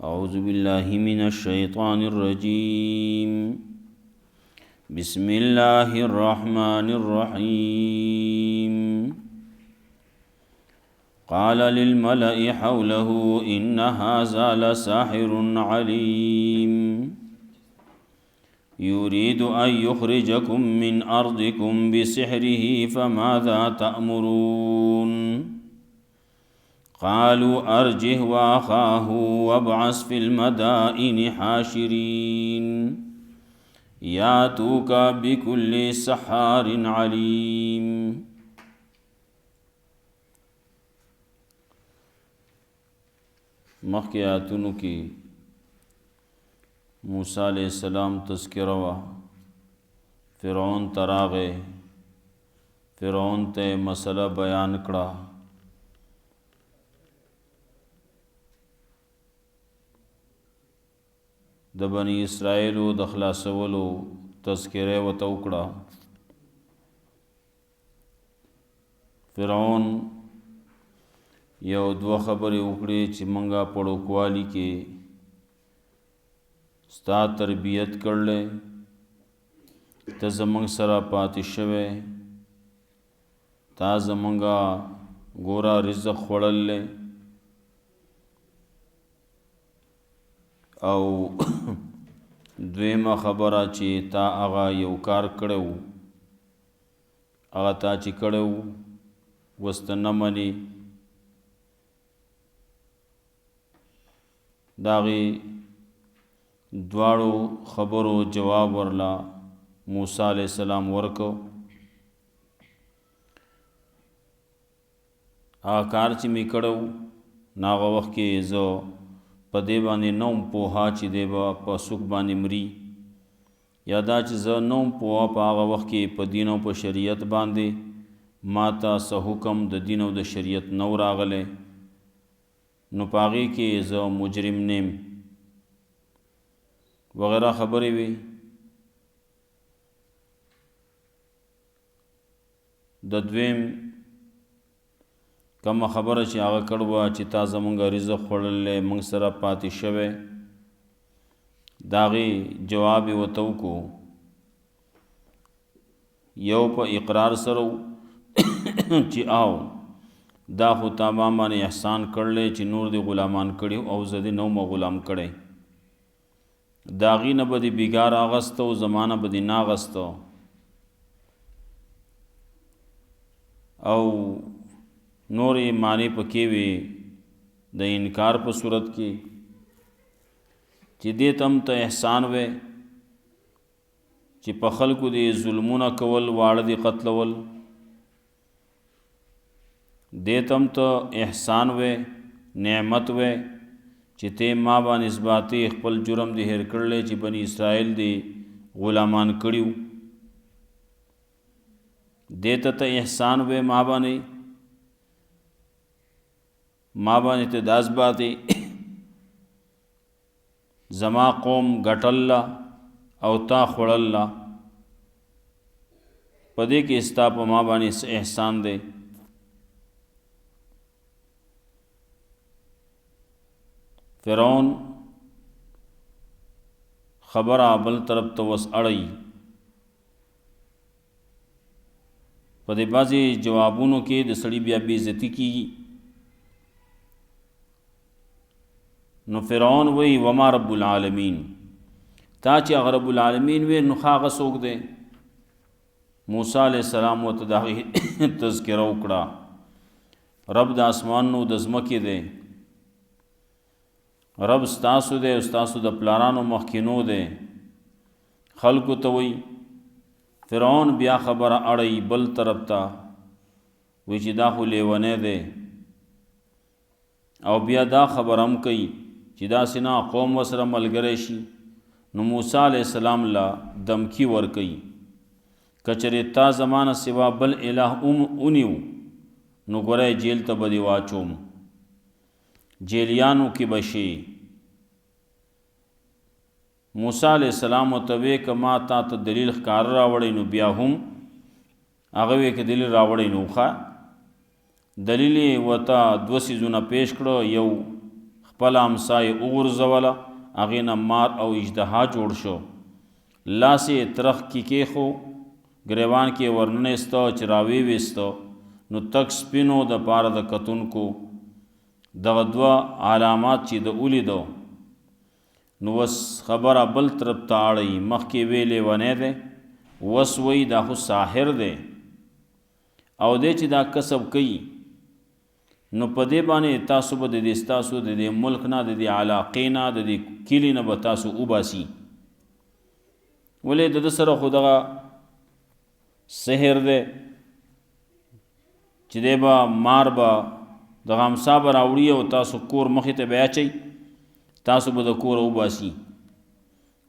أعوذ بالله من الشيطان الرجيم. بسم الله الرحمن الرحيم. قال للملأ حوله إن هذا لساحر عليم يريد أن يخرجكم من أرضكم بسحره فماذا تأمرون. قالوا أرجه وأخاه وابعث في المدائن حاشرين ياتوك بكل سحار عليم. مخی آیاتونو کی موسیٰ علیہ السلام تذکرہ وا فرعون تراغے فرعون تے مسئلہ بیان کڑا د بنی اسرائیلو د خلاصولو تذکره ورته وکړه. فرعون یو دوه خبرې وکړې چې منګه پړوکوالی کې ستا تربیت کړلې ته زمونږ سره پاتې شوی تا زمونږه ګوره رزق خوړلې او دویمه خبره چې تا هغه یو کار کړو هغه تا چې کړو وسته نه مني داغي دواړو خبرو جواب ورلا موسی علیہ السلام ورکو. هغه کار چې می کړو ناغه وخت کې زه په دې باندې نوم پوها چې دی به په سوک باندې مري یا دا چې زه نوم پوها په هغه وخت کې په دین او په شریعت باندې ما ته څه حکم د دین او د شریعت نو راغلی نو په هغې کې زه مجرم نیم وغیرہ خبرې وي. د دویم کومه خبره چې هغه کړې وه چې تا زمونږ رزق خوړلی موږ سره پاتې شوی د هغې جواب یې ورته وکړو. یو په اقرار سره چې آو دا خو تا ما باندې احسان کړلی چې نور دې غلامان کړي او زه دې نو ما غلام کړی د هغې نه به دې بیګار اغسته او زمانه به دې نه اغسته او نورې معنی پکې وي د انکار په صورت کې چې دې تم ته احسان وې چې په خلکو دې ظلمونه کول واړه دې قتلول دې تم ته احسان وې نعمت وې چې ته ما باندې اثباتي خپل جرم دې هېر کړلی چې بني اسرائیل دې غلامان کړي دې ته احسان وې ما باندې ته داس باتی زما قوم ګټل او تا خوړل په دې کې ستا په ما باندې احسان دی. فرعون خبره بل طرف ته وس اړی په دې بعضې جوابونو کې د سړي بیا بې عزتي کېږي. نو فرعون وی وما رب العالمین تا چې هغه رب العالمین وی نو هغه څوک دی. موسی علیہ السلام ورته د هغې تذکره وکړه رب د اسمانونو د ځمکې دی رب ستاسو دی او ستاسو د پلارانو مخکینو دی خلکو ته وی. فرعون بیا خبره اړی بل طرف ته وی چې دا خو لیونی دی او بیا دا خبر هم کوي چې داسې نه قوم ورسره ملګری شي. نو موسی علیہ السلام لا دمکی ورکوي که چېرې تا زمانه سوا بل الہ اونیو نو ګوری جیل ته به دې واچوم جیلیانو کې به شي. موسی علیہ السلام ورته وی که ما تا ته دلیل ښکاره راوړی نو بیا هم هغه وی که دلیل راوړی نو ښه دلیل ورته دوه څیزونه پیش کړه. یو خپل امسای وغورځوله، هغې نه مار او اژدها جوړ شو. لاس یې ترخ کې کېښو، ګریوان کې ورننیسته چې راویویسته، نو تک سپینو د پاره د کتونکو دغه دوه علامات چې د ولیدو، نو وس خبره بل طرف ته اړوي. مخکې وی لیونی دی، وس وی دا خو ساحر دی او دی چې دا کسب کوي، نو په دې باندې تاسو به د دې ستاسو د دې ملک نه، د دې علاقې نه، د دې کلي نه به تاسو وباسي. ولې د ده سره خو دغه سحر دی چې دی به مار به دغه امسا به راوړي او تاسو کور مخې ته به اچئ، تاسو به د کوره وباسي.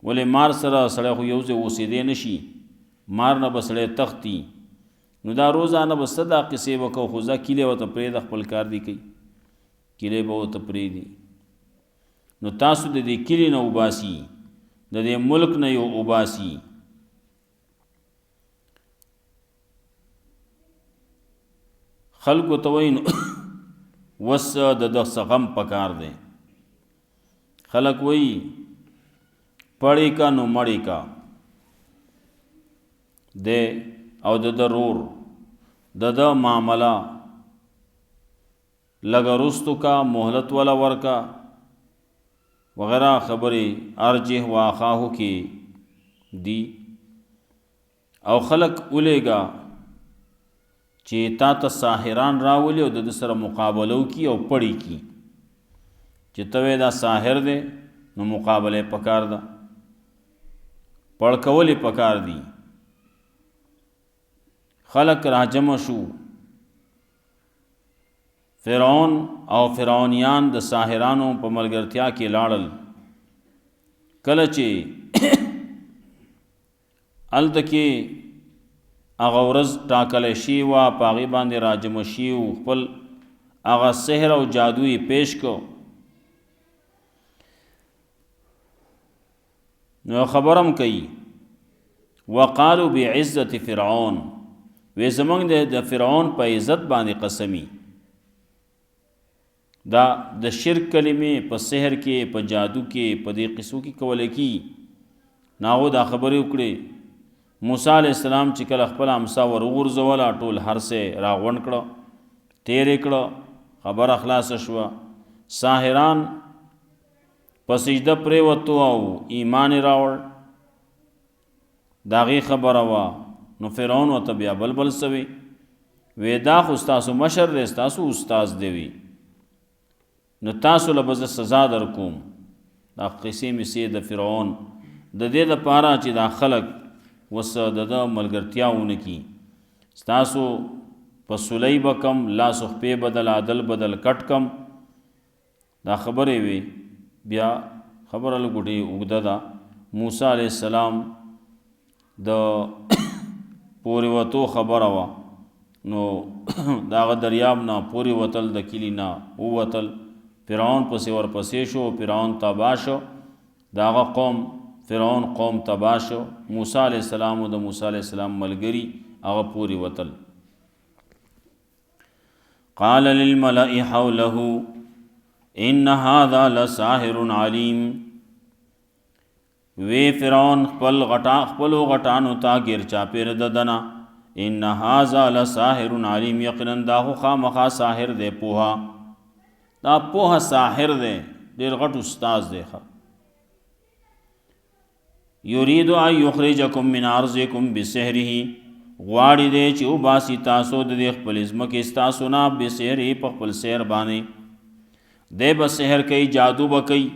ولې مار سره سړی خو یو ځای اوسېدی نه شي، مار نه به سړی تښتي. نو دا روزانه به څه دا قصې به کوو، خو ځه کیلې ورته پرېږده، خپل کار دی کوي، کیلې به ورته پرېږدي. نو تاسو د دې کلي نه وباسي، د دې ملک نه یې وباسي. خلکو ته وایي نو وس د ده څه غم پکار دی. خلک وایي پړې کا نو مړې کا دی، او د ده رور د ده معامله لږه رستو کا، مهلت والا ورکا وغیرہ خبرې ارجح و اخاهو کې دی. او خلق اولیگا چې تا ته ساحران راولي او د سره مقابلو کی او پړی کی، چې ته دا ساحر دی نو مقابله پکار ده، پړکولی پکار دی. خلق راجم شو، فرعون او فرعونیان د ساحرانو په ملګرتیا کې لاړل. کله چې هلته کې هغه ورځ ټاکلی شي وه، په هغې باندې راجمع شي و، خپل هغه سحر او جادو یې پیش کو. نو خبرم کوي وقالو بعزت فرعون، وی زمونږ د فرعون په عزت باندې قسمی. دا د شرک کلمې په سحر کې، په جادو کې، په دې قصو کې کولی کی. ناغو دا خبرې وکړي. موسی علیہ السلام چې کله خپل امسا ور وغورځوله، ټول هر څه راغونډ کړه، تېرې کړه، خبره خلاصه شوه. ساحران په سجده پرېوتو او ایمان یې راوړ، د هغې خبره وه. نو فرعون ورته بیا بلبل سوي، وی دا خو ستاسو مشر دی، ستاسو استاز دی، وي نو تاسو له به زه سزا در کوم. دا قصې مسې د فرعون د دې دپاره چې دا خلک وس د ده ملګرتیا ونه کي. ستاسو په سولی به کم، لاس و خپې بدل عدل بدل کټ کم، دا خبرې وي. بیا خبره لږ اوږده ده. موسی علیہ السلام د پورې وتو خبره وه، نو د هغه دریاب نه پورې وتل، د کلي نه ووتل، فرعون پسې ورپسې شو، فرعون تباه شو، د هغه قوم فرعون قوم تباه شو. موسی علیہ السلام او د موسی علیہ السلام ملګري هغه پورې وتل. قال للملأ حوله ان هذا لساحر علیم، وی فرعون خپلو غټانو ته غیر چاپېر د دنه، ان هذا لساحر علیم، یقینا دا خو خامخا ساحر دی، پوها، دا پوها ساحر دی، ډېر غټ استاز دی. یرید ان یخرجکم من ارضکم بسحره، غواړي دی چې وباسي تاسو د دې خپلې ځمکې ستاسو نه، بسحره، په خپل سحر باندې. دی به سحر کوي، جادو به کوي،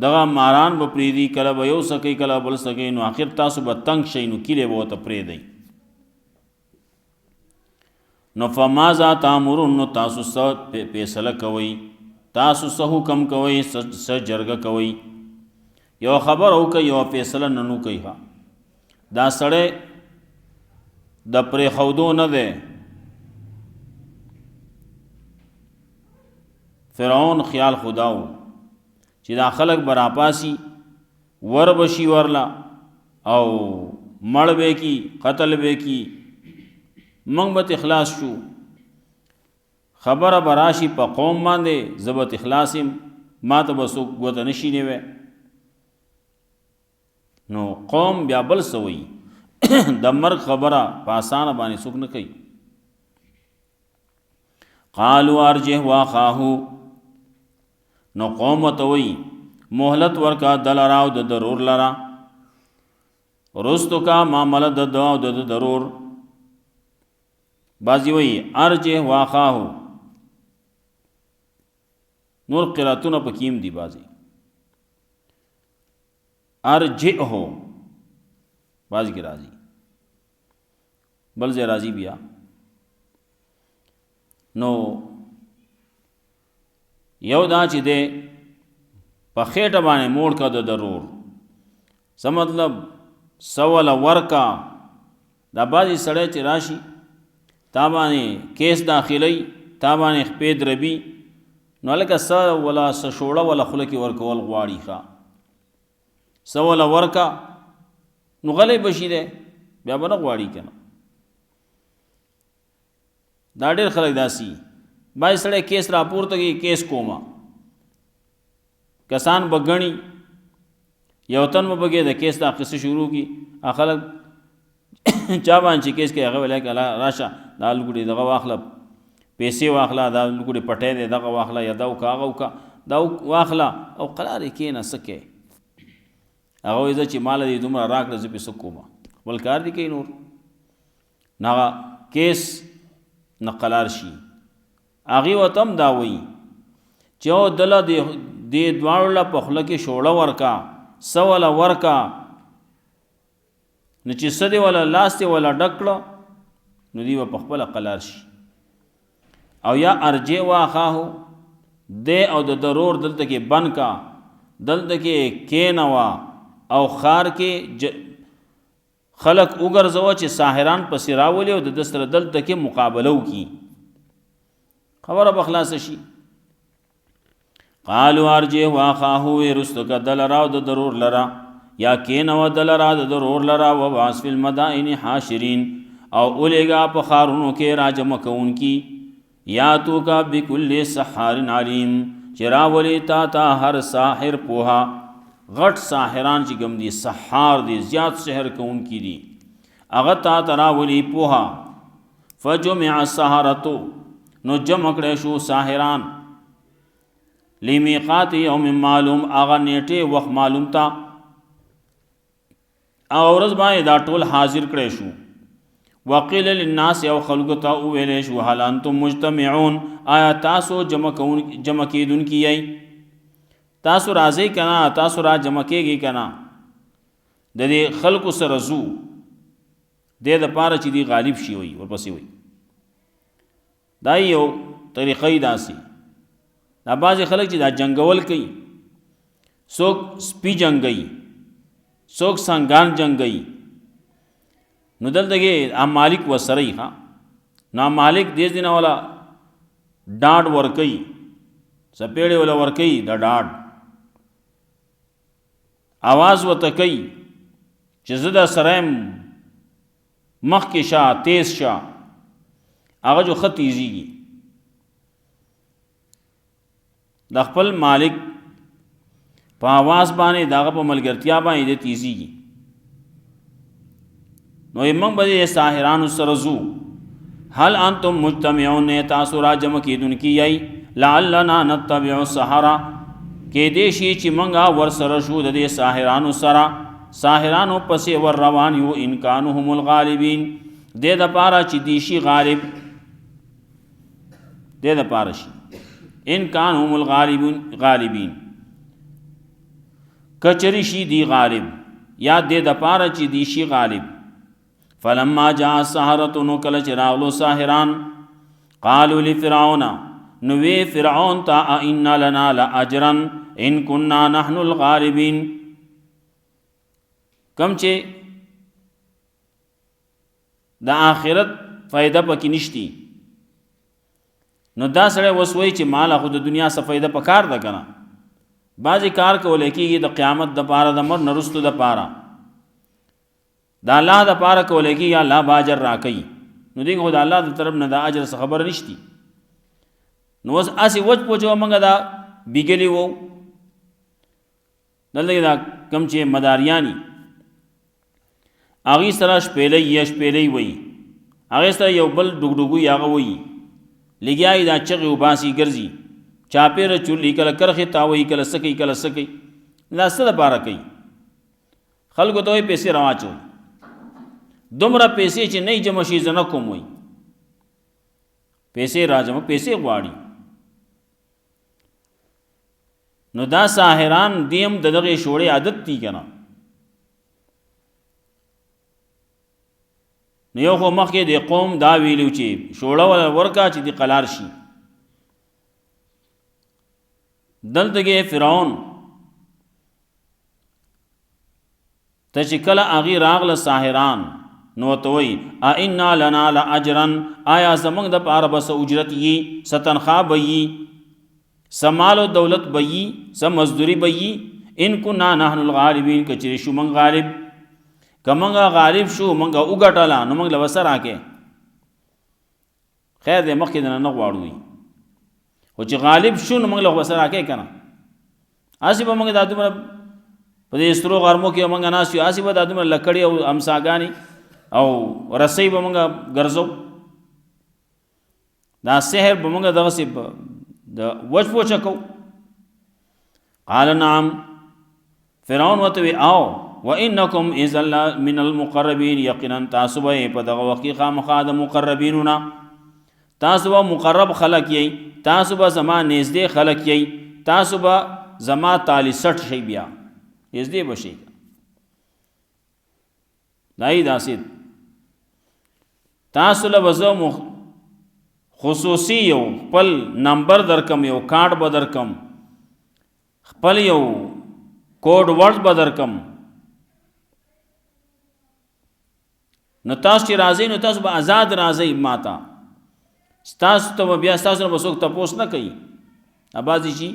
دغه ماران به پرېږدي، کله به یو څه کوي، کله بل څه کوي، نو آخر تاسو به تنګ شئ، نو کیلې به ورته پرېږدئ. نو فماذا تامرون، نو تاسو څه فیصله کوئ، تاسو څه حکم کوئ، څه جرګه کوئ. یو خبر وکړئ، یو فیصله نن وکړئ. دا سړی د پرېښودو نه دی. فرعون خیال خدا و چې دا خلق به راپاسي، ور بشي ورله او مړ به کی، قتل به کی، موږ به اخلاص شو. خبره به راشي په قوم باندې، زه به اخلاص یم، ما ته به څوک ګوته نشي نیوی. نو قوم بیا بل څه وایي د مرګ خبره په اسانه باندې څوک نه کوي. قالوا ارجه واخاه، نو قوم ته وایي مهلت ورکا دلرا او د ضرور لرا، رستو کا معامله د دعا او د ضرور. بعضی وایي ارجه واخاه، نور قراتونه پکیم دی، بعضی ارجه ہو بعضی کی راضی بل زی راضی بیا. نو یو دا چې دی په خېټه باندې موړ کا د ضرور، څه مطلب سوال ورکا. دا بعضی سړی چې راشي تا باندې کیس داخلی، تا باندې خپې دربي، نو لکه څه ولا څه شوړه ولا خوله کې ورکول غواړي، ښه څه ولا ورکا نو غلی بشي دی، بیا به نه غواړي که نه. دا ډېر خلک داسي بعضې سړی کیس راپورته کوي، کیس کومه کسان به ګڼي، یو تن به پکې د کیس دا قصه شروع کړي، خلک چا باندې چې کیس کوي هغه ویلی که راشه دا لوګړي دغه واخله، پیسې واخله، دا لوګړي پټی دی دغه واخله، یا دا وکړه هغه وکړه، دا واخله او قرار یې کښېنه څه کوې. هغه وایي زه چې ماله دې دومره راکړه زه پې څه کومه، خپل کار دې کوي نور. نو هغه کیس نه قلار شي. هغې ورته هم دا وایي چې او دله دې دواړو له په خوله کې شوړه ورکا، څه وله ورکا، نو چې څه دې وله لاس دې وله ډک کړه نو دوی به په خپله قلار شي. او یا ارجع واخاهو، دې او د ضرور دلته کې بند کا، دلته کې کېنوه او خار کې خلق وګرځوه چې ساحران پسې راولي او د ده سره دلته کې مقابله وکړي، خبره به خلاصه شي. قالوا ارجع واخاه، رستو که دل را او د ضرور لرا، یا کېنوه دل را د ضرور لرا، وبعث فی المدائن حاشرین، او اولېږه په ښارونو کې راجمع کوونکي، یا تو کا بکل سحار علیم، چې راولي تا ته هر ساحر پوها. غټ ساحران چې کوم دي سحار دي، زیات سحر کوونکي دي، هغه تا ته راولي پوها. فجمع السحرة، نو جمع کړی شو ساحران، لمیقات یوم معلوم، هغه نیټې وخت معلوم تا، هغه ورځ باندې دا ټول حاضر کړی شو. وقیل للناس، یو خلکو ته وویلی شو هل انتم مجتمعون، آیا تاسو جمع کېدونکي یئ، تاسو راځئ که نه، تاسو را جمع کېږئ که نه. د دې خلکو سره ځو دې دپاره چې دی غالب شي، وي ورپسې وي. دا یو طریقه داسې. دا بعضې خلک چې دا جنګول کوي، څوک سپي جنګوي، څوک سنګان جنګوي، نو دلته کې ام مالک ورسره وي. نو ام مالک دې دینه والا ډاډ ورکوي، څپېړې والا ورکوي د ډاډ، आवाज ورته کوي چې زه در سره یم، مخکې شه، تیز شه، هغه جو ښه تیزیږي. د خپل مالک په आवाज باندې د هغه په ملګرتیا باندې د تیزیږي. نو موږ به د ساحرانو سره ځو. هل انتم مجتمعون، تاسو را جمع کېدونکي یئ، لعلنا نتبع السحرة، کېدی شي چې موږ ورسره شو د دې ساحرانو سره، ساحرانو پسې ور روان یو، ان کانوا هم الغالبین، دې دپاره چې دی شي غالب، دې دپاره شي ان کانوا هم الغالبین، کچری شي دی غالب، یا دې دپاره چې دی شي غالب. فلما جاء السحرة، نو کله چې راغلو ساحران، قالوا لفرعون، نو وی فرعون تا ان لنا لاجرا ان كنا نحن الغالبین، کم چې د آخرت فائدہ پکې نشتی، نو دا سړی اوس وایي چې ماله خو د دنیا څه فائدہ پکار ده که نه. بعضې کار کولی کېږي د قیامت دپاره، د مړ نه رستو دپاره، د الله دپاره کولی کېږي، الله به اجر راکوي. نو دې خو د الله د طرف نه د اجر څه خبره نشتی. نو اوس هسې وچ پوچ وه، موږ دا بیګلي وو دلته دا کم چې مداریانی هغې سره شپېلۍ یا شپېلۍ وایي، هغې سره یو بل ډوګډوګوي هغه وایي، لګیا یې دا چغې وباسي ګرځي، چاپېره چولي کله کرښې تاووي، کله څه کوي کله څه کوي. دا څه دپاره کوي؟ خلکو ته وایي پیسې راواچوئ، دومره پیسې چې نه جمع شي زه نه کوم وایي، پیسې راجمع، پیسې غواړي. نو دا ساحران دیم د دغې شوړې عادت دي که نه. نو یو خو مخکې د قوم دا ویلو چې شوړه ولا ورکا چې د قلار شي. دلته کې فرعون ته چې کله هغې راغله ساحران نو ورته وایي انا لنا لاجرا، آیا زموږ دپاره به څه اجرت یي، څه تنخواه به یي، څه مال و دولت به یي، څه مزدوري به یي. ان کنا نحن الغالبین، که چېرې شو موږ غالب، که موږ غالب شو موږ وګټله نو موږ له به څه راکې. خیر دی مخکې دنه نه غواړو وي، خو چې غالب شو نو موږ له به څه راکې که نه. هسې به موږ دا دومره په دې سترو غرمو کې موږ ناست یو، هسې به دا دومره لکړې او امساګانې او رسۍ به موږ ګرځو، دا سحر به موږ دغسې د وچ پوچه کوو. قال نعم، فرعون ورته وی او وانکم اذا من المقربین، یقینا تاسو به په دغه وخت کې خامخا د مقربینو نه، تاسو به مقرب خلق یئ، تاسو به زما نږدې خلق یئ، تاسو به زما تالی سټ شئ، بیا نږدې به شئ. دای داسې تاسو له به زه خصوصي یو خپل نمبر درکم، یو کارډ به درکم، خپل یو کوډ ورډ به درکم. نو تاسو چې راځئ نو تاسو به آزاد راځئ ما ته، ستاسو ته به بیا ستاسو نه به څوک تپوس نه کوي. بعضې شي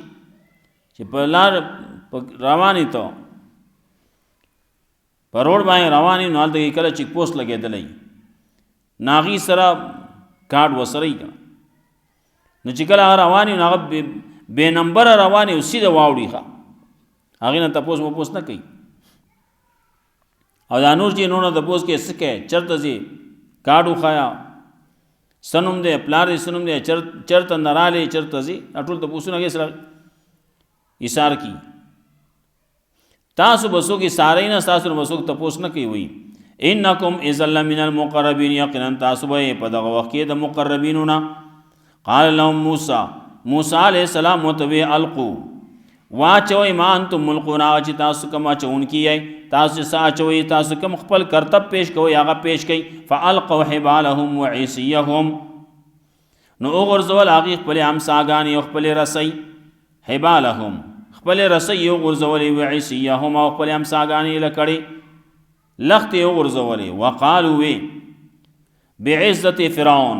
چې په لار روانې ته په روډ باندې روانې نو هلته کې کله چیک پوسټ لګېدلی نو هغې سره کارډ ورسره یي که نه. نو چې کله هغه روانې نو هغه بې نمبره روانې او سیده واوړي، ښه هغې نه تپوس وپوس نه کوي. او دا نور چې نور نه تپوس کوي څه کوې، چېرته ځې، کارډ وښایه، څه نوم دی، پلار دې څه نوم دی، چېرته نه راغلی، چېرته ځې، دا ټول تپوسونه هغې سره ایثار کي. تاسو به څوک ایثاروي نه، ستاسو نه به څوک تپوس نه کوي. وایي انکم اذا لمن المقربین، یقینا تاسو به په دغه وخت کې د مقربینو نه. قال لهم موسی، موسی علیہ السلام ورته وی القوا، واچوئ ما انتم ملقون، هغه چې تاسو کوم اچوونکي یئ، تاسو څه اچوئ، تاسو کوم خپل کرتب پیش کوئ هغه پیش کوئ. فالقوا حبالهم وعصیهم، نو وغورځول هغې خپلې امساګانې او خپلې رسۍ، حبالهم خپلې رسۍ یې وغورځولې، وعصیهم او خپلې امساګانې یې لکړې لختې یې وغورځولې. وقالو وی بعزت فرعون،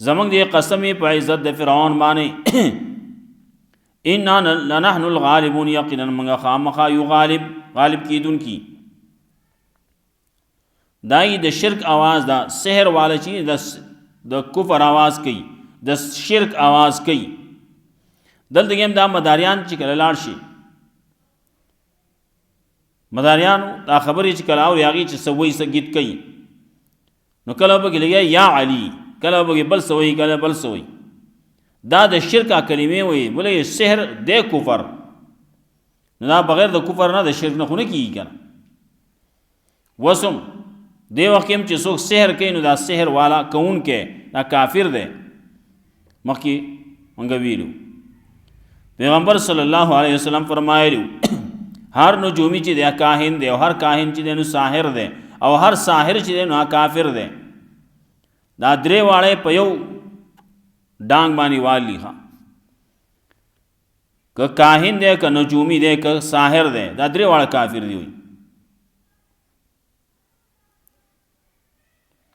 زمونږ دې قسم په عزت د فرعون باندې انا لنحن الغالبون، یقینا موږ خامخا یو غالب کیدونکي. دای د شرک आवाज دا سحر والا چې د کفر आवाज کوي، د شرک आवाज کوي. دلته هم دا مداریان چې کله لاړ شي، مداریان دا خبرې چې کله اوري هغې چې څه وایي څه گیت کوي، نو کله به کې لګیا یا علي، کله به کې بل څه وایي، کله بل څه وایي. دا د شرک کلمې وایي، بلې سحر دی کفر، نو دا بغیر د کفر نه د شرک نه خو نه کېږي که نه. وسم دې وخت هم چې څوک سحر کوي نو دا سحر والا کوونکی دا کافر دی. مخکې موږ ویلو پیغمبر صلی الله علیه وسلم فرمایلو هر نجومی چې دی کاهن دی، او هر کاهن چې دی نو ساحر دی، او هر ساحر چې دی نو کافر دی. دا درې واړه په یو ډانګ باندې والی، ښه که کاهن دی، که نجومی دی، که ساحر دی، دا درې واړه کافر دی. وي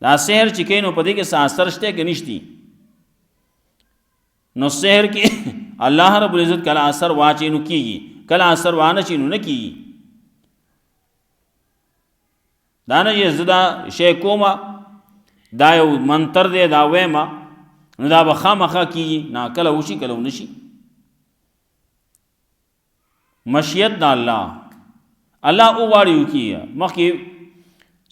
دا سحر چې کوي نو په دې کې څه اثر شته که نشتی؟ نو سحر کې الله رب العزت کله اثر واچي نو کېږي، کله اثر وانه شي نو نه کېږي. دا نه چې زه دا شی کومه، دا یو منتر دی دا ویمه نو دا به خامخا کېږي، نه کله وشي کله ونه شي. مشیت د الله وغواړي وکړي. مخکې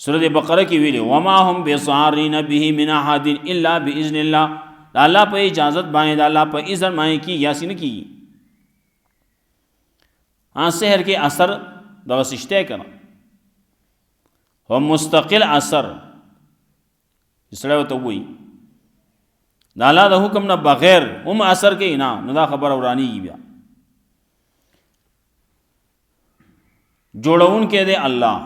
سورۃ بقره کې ویلي وما هم بضارین به من احد الا باذن الله. د الله په اجازت باندې د الله په اذن باندې کېږي یا نه کېږي. سحر کې اثر دغه شته کنه هم مستقل اثر سره وته وي د الله د حکم نه بغیر هم اثر کوي نه نو دا خبر ورانیږي. بیا جوړون کې دی الله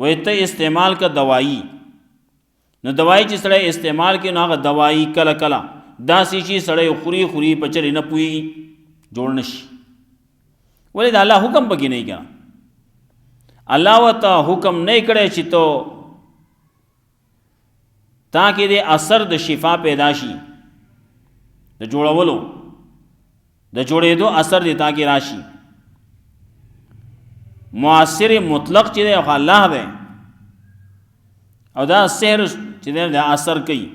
وې ته استعمال کا دوايي نو دوايي چې سره استعمال کې نو هغه دوايي کله کله داسې شي سره خوري پچلې نه پوي جوړ نشي. ولې د الله حکم پکې نه کړه. الله وته حکم نه کړی چې تو تاکہ دے اثر د شفا پیدا شي د جوړولو د جوړېدو اثر دې تاکہ راشي. مؤثر مطلق چې دی الله دی او دا سحر چې دی دا اثر کوي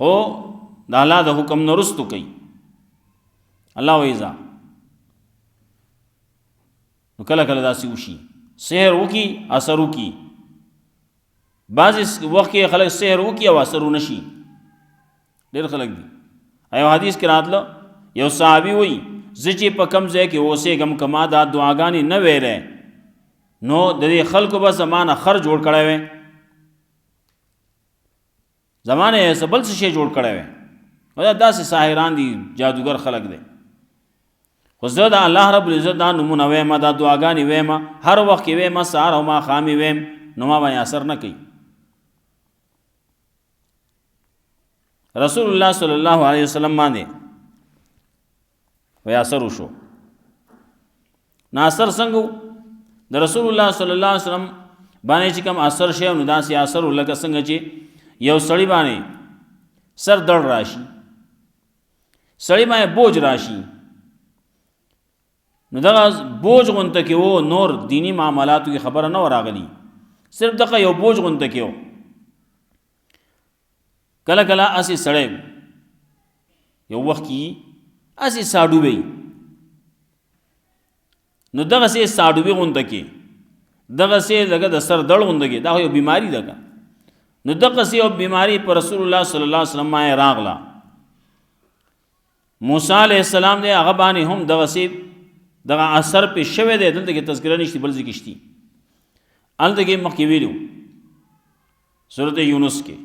هو د الله د حکم نه رستو کوي. الله وایزا نو کله کله داسې وشي سحر وکي اثر وکي. بعض وخت کې خلک سحر وکي او اثر ونشي. ډېر خلک دي. ایو حدیث کې راتله یو صحابي وایي زه چې په کم ځای کې اوسېږم کما دا دعاګانې نه ویلې نو د دې خلکو به زمانه خر جوړ کړی وی زمانه یې بل څه شی جوړ کړی وی. دا داسې ساحران دي جادوګر خلک دی. خو زه د الله رب العزت دا نمونه ویم دا دعاګانې ویم هر وخت کې ویم سهار او ماښام ویم نو ما باندې اثر نه کوي. رسول الله صلی الله علیه وسلم باندې وی اثر وشو. ناصر څنګه د رسول الله صلی الله علیه وسلم باندې چې کوم اثر شي نو داسې اثر لکه څنګه چې یو سړی باندې سر درد راشي سړی باندې بوج راشي نو دغه بوج غونته کې وو نور دینی معاملاتو کی خبره نه راغلی صرف دغه یو بوج غونته کې وو. کله کله اسی سړی یو وخت کې اسی ساډو وي نو دغه سي ساډو وي غونته کې دغه سي دغه د سر دړ غونته کې دا یو بیماری ده. نو دغه سي یو بیماری پر رسول الله صلی الله علیه وسلم باندې راغله. موسی علیہ السلام دې هغه باندې هم دغه سي دغه اثر په شوه دی. دلته کې تذکرہ نشتی بل ذکر شتی الته کې مخکې ویلو سورۃ یونس کې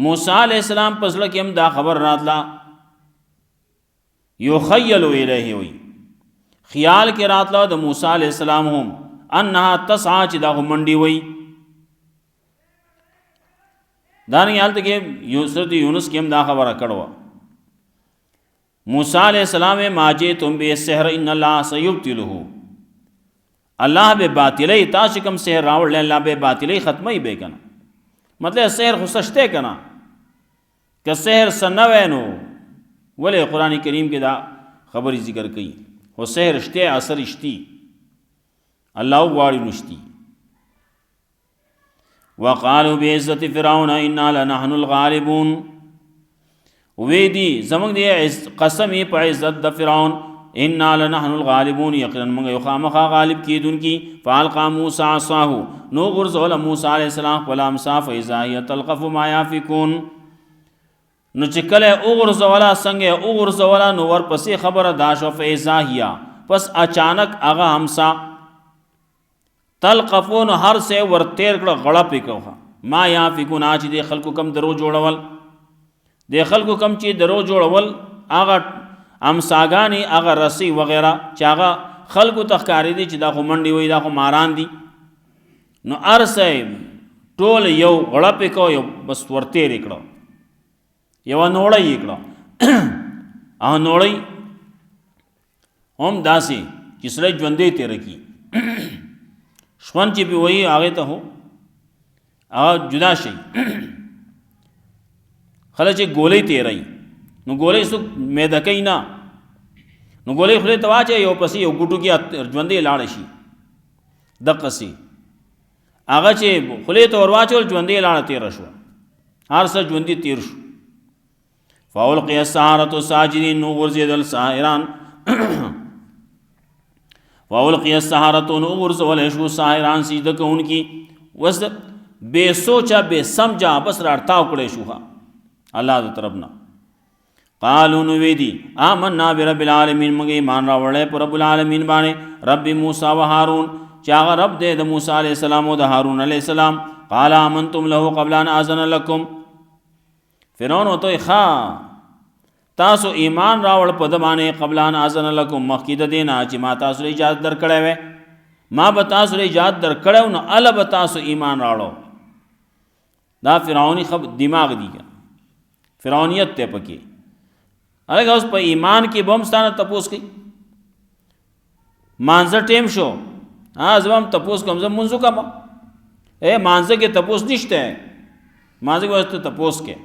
موسی علیہ السلام پسله کې هم دا خبر راتلا یخیل الیه وی خیال کې راتلا د موسی علیہ السلام هم انها تسعى چې دا منډي وی. دا نه حالت کې سورۃ یونس کې هم دا خبره کړو موسی علیہ السلام ماجے تم بے سحر ان اللہ سیبطلہ اللہ بے باطلی تاسو کوم سحر راوړل الله بے باطلی ختمي به کنه. مطلب سحر خو سشته کنه که سحر سنوینو ولې قران کریم کې دا خبري ذکر کړي هو سحر شته اثر شتي الله واړي نشتي. وقالوا بعزت فرعون انا لنحن الغالبون وی دی زمنګ دی قسم په عزت د فرعون انا لنحن الغالبون یقینا موږ یو خامخا غالب کیدونکي. فالقى موسی عصاه نو غرزول موسی علیہ السلام غلام صاف اذا تلقف ما يافكون نو چې کله وګرزولا څنګه وګرزولا نو ور پسې خبره داشو فاذا هيا پس اچانک هغه همسا تلقفون هر سے ور تیر کړه غړه پکوه ما يافكون اچ دي خلکو کم درو جوړول د خلکو کم چې درو جوړول هغه امساګانی هغه رسی وغیرہ چې هغه خلکو تخکاری دي چې دا خو منډي وي دا خو ماران دي نو ارسه ټول یو غړه پکو یو بس ورته ریکړو یو نوړی کړو ا نوړی هم داسي چې سره ژوندې تیر کی شون چې به وایي هغه ته هو هغه جدا شي خلک چې ګولې تیرای نو ګولې سو مېده کینا نو ګولې خله تواچه یو پسې یو ګټو کې ژوندې لاړ شي دقه سي هغه چې خله ته ورواچول ژوندې لاړ تیر شو هر څه ژوندې تیر شو. فاولقي السحرة ساجدين نو غرزیدل ساحران فاولقي السحرة نو غرزول شو ساحران سجده کوونکی وس بے سوچا بے سمجھا بس راڑتاو کړي شو الله د طرفنا قالو نو ویدی آمنا برب العالمین مګ ایمان راوړې پر رب العالمین باندې رب موسی و هارون چاغه رب دې د موسی علیہ السلام او د هارون علیہ السلام قال آمنتم له قبل ان اذن لكم فرعون وته خا تاسو ایمان راوړ په د باندې قبل ان اذن لكم مخکې د دینا چې ما تاسو اجازه درکړې وې ما به تاسو اجازه درکړو نو ال به تاسو ایمان راوړو دا فرعونی دماغ دی فرعونیت ته پکې هغه اوس په ایمان کې بمستانه تپوس کوي مانزه ټیم شو زبم تپوس کوم زم منځو کوم مانزه کې تپوس نشته مانزه کې واسطه تپوس کې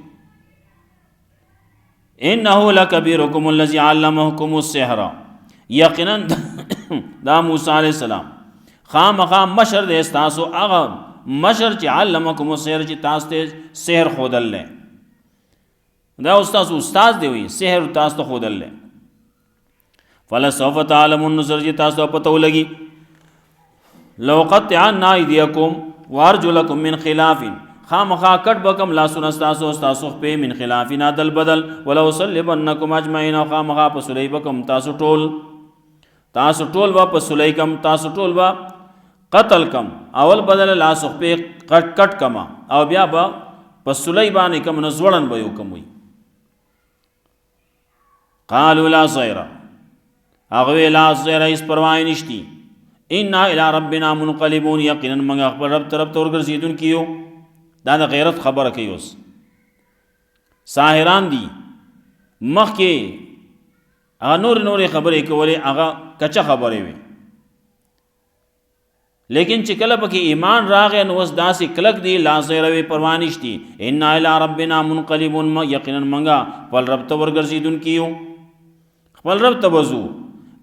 انه لکبیرکم الذی علمکم السحر یقینا دا موسی علیہ السلام خامخا مشر دې تاسو هغه مشر چې علمکم السحر چې تاسو ته سحر خودل لې دا استاد دی وی سحر تاسو ته خودل لې فلسوف تعلمون نظر چې تاسو پته ولګي لو قطعنا ایدیکم وارجلکم من خلاف خامخا کټ بکم لاسونه تاسو په من خلاف نادل بدل ولو صلیبنکم اجمعین خامخا پسلی بکم تاسو ټول وا پسلی کم تاسو ټول وا قتل کم اول بدل لاسو په کټ کما او بیا با پسلی باندې کم نزوړن به یو کم وي قالوا لا ضير اغوی لا ضير اس پروايي نشتی انا الى ربنا منقلبون یقینا من خبر رب طرف تور ګرځیدون کیو دا د غیرت خبره کوي اوس ساحران دي مخ کې هغه نور خبرې کولې هغه کچا خبرې وي لیکن چې کله پکې ایمان راغی نو وس داسې کلک دی لا زیروي پروانشتي ان الى ربنا منقلبون یقینا منګه خپل رب ته ورګرځیدون کیو خپل رب ته وضو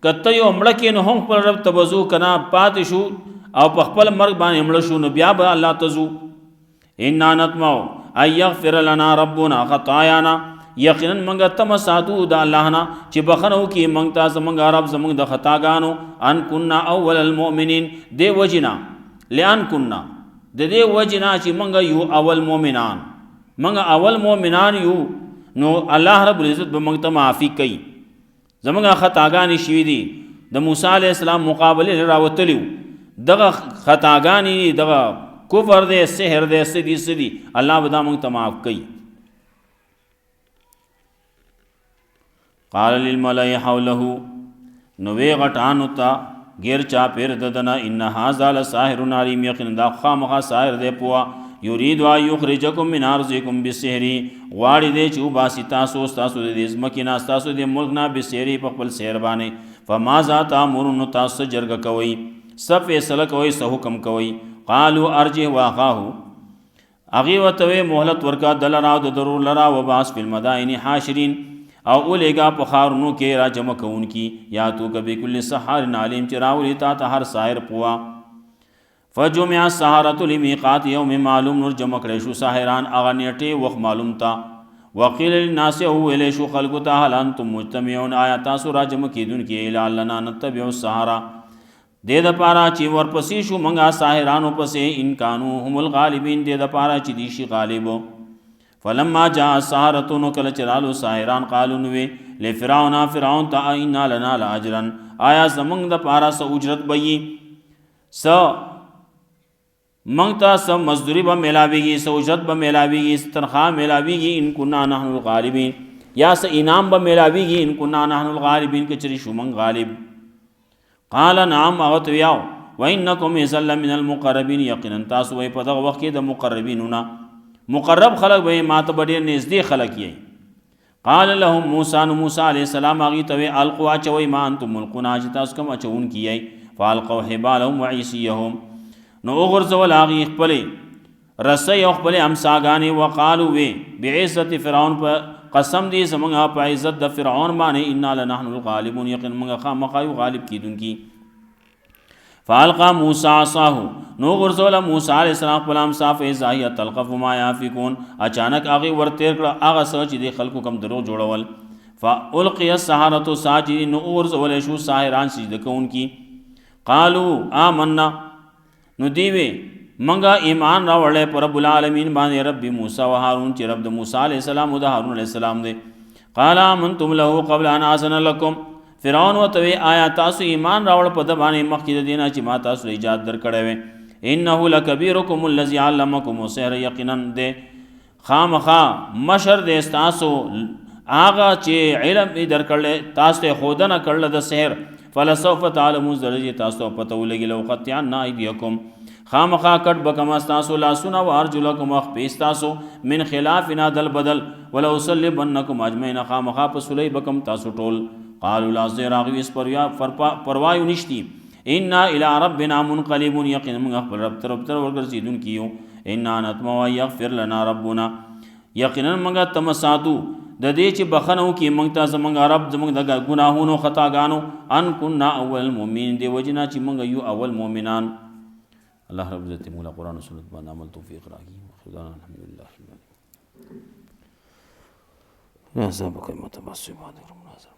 کته یو مړ کې نو هم خپل رب ته وضو کنا پات شو او په خپل مرګ باندې مړ شو نو بیا به الله تزو ان نطمع ان يغفر لنا ربنا خطايانا یقینا منګه تم ساتو د الله نه چې بخنو کې منګ تاسو زمنګ رب زمنګ د خطاګانو ان كنا اول المؤمنين دی وجنا لئن كنا د دې وجنا چې منګه یو اول مؤمنان منګه اول مؤمنان یو نو الله رب العزت به منګ ته معافي کوي زمنګ خطاګانی شوي دي د موسی عليه السلام مقابله راوتلیو دغه خطاګانی دغه کفر دې سحر دې سدي الله به دا منګ ته معاف کوي قال للملأ حوله نوې غټانو ته غیر چا پیر ددنا ان هذا لساحر علیم یقینا دا خامخا ساحر دې پوا یرید وا یخرجکم من ارضکم بالسحر غواړي دې چې وباسي تاسو دې ځمکې نه تاسو دې ملک نه بالسحر په خپل سحر باندې فماذا تامرون تاسو جرګ کوي سب فیصله کوي سو حکم کوي قالوا ارجه واخاه اغي وتوي مهلت ورکا دل را د ضرور لرا وباس فی المدائن حاشرین او اولېګا په خارونو کې را جمع کوونکی یا تو کبي کل سحار علیم چراولی تا هر ساحر پوا فجمع السحرة لمیقات یوم معلوم نور جمع کړي شو ساحران اغه نیټه وخت معلوم تا وقیل للناس هو الی شو خلق تا هل انتم مجتمعون آیا تاسو را جمع کیدون کې الی لنا نتبع السحرة دې د پارا چې ورپسې شو منګه ساحرانو پسې ان کانوا هم الغالبین دې د پارا چې دی شي غالبو فلما جاء السحرة نکل چرالو ساحران قالو نوې لفرعون تا اینا لنا لاجرا آیا زمنګ د پارا سو اجرت بئی س منګ تا سم مزدوری به ملاویږي سو اجرت به ملاویږي تنخواه ملاویږي ان كنا نحن الغالبین یا س انعام به ملاویږي ان كنا نحن الغالبین کچری شو من غالب قال نعم اغت یاو وانکم یسل من المقربین یقینا تاسو په دغه وخت کې د مقربینونه مقرب خلق به ماته بډیر نږدې خلق یې قال لهم موسی علیہ السلام اغي ته القوا چوي ما انتم ملقون اج تاسو کوم چون کیای فالقوا حبالهم وعصيهم نو غرزول اغي خپل رسي او خپل امساغاني وقالو وي بعزت فرعون په قسم دي زمغه په عزت د فرعون باندې ان لنحن الغالبون یقین موږ خامخایو غالب کیدونکي فالقى موسی عصاه نو غرزول موسی علیہ السلام خپل امسا فاذا هي تلقف ما يافكون اچانک هغه ورتیر کړه هغه سوچ دي خلکو کم درو جوړول فالقي السحرة ساجدين نو غرزول شو ساحران سجده کوونکی قالوا آمنا نو دیوی منگا ایمان راوړل پر رب العالمین باندې رب موسی و هارون چې رب د موسی علیہ السلام او د هارون علیہ السلام دی قال آمنتم له قبل ان اذن لكم فرعون وتوی آیا تاسو ایمان راوړ په د باندې مخکې د دینه چې ما تاسو ایجاد درکړی وي انه لکبیرکم الذی علمکم السحر یقینا ده خامخا مشر د تاسو هغه چې علم یې درکړل تاسو ته خودنه کړل د سحر فلسوف تعلمون درجه تاسو پته ولګي لو قطعنا ایدیکم خامخا کټ بکما تاسو لاسونه او ارجلکم اخ پیستاسو من خلافنا دل بدل ولو صلیبنکم اجمعین خامخا پسلی بکم تاسو ټول قالوا لا زراغویس پروایو نشتی انا الى ربنا منقلبون یقین من خپل رب تر ورګرځیدون کیو انا نتمو یغفر لنا ربنا یقینا موږ تمساتو د دې چې بخنو کې موږ ته زمونږ رب زمونږ د ګناهونو خطاګانو ان كنا اول المؤمنین دی وجنا چې موږ یو اول مؤمنان الله رب عزت مولا قرآن و سنت باندې عمل توفیق راکړي خدانا الحمدلله یا صاحب کوئی متبسم باندې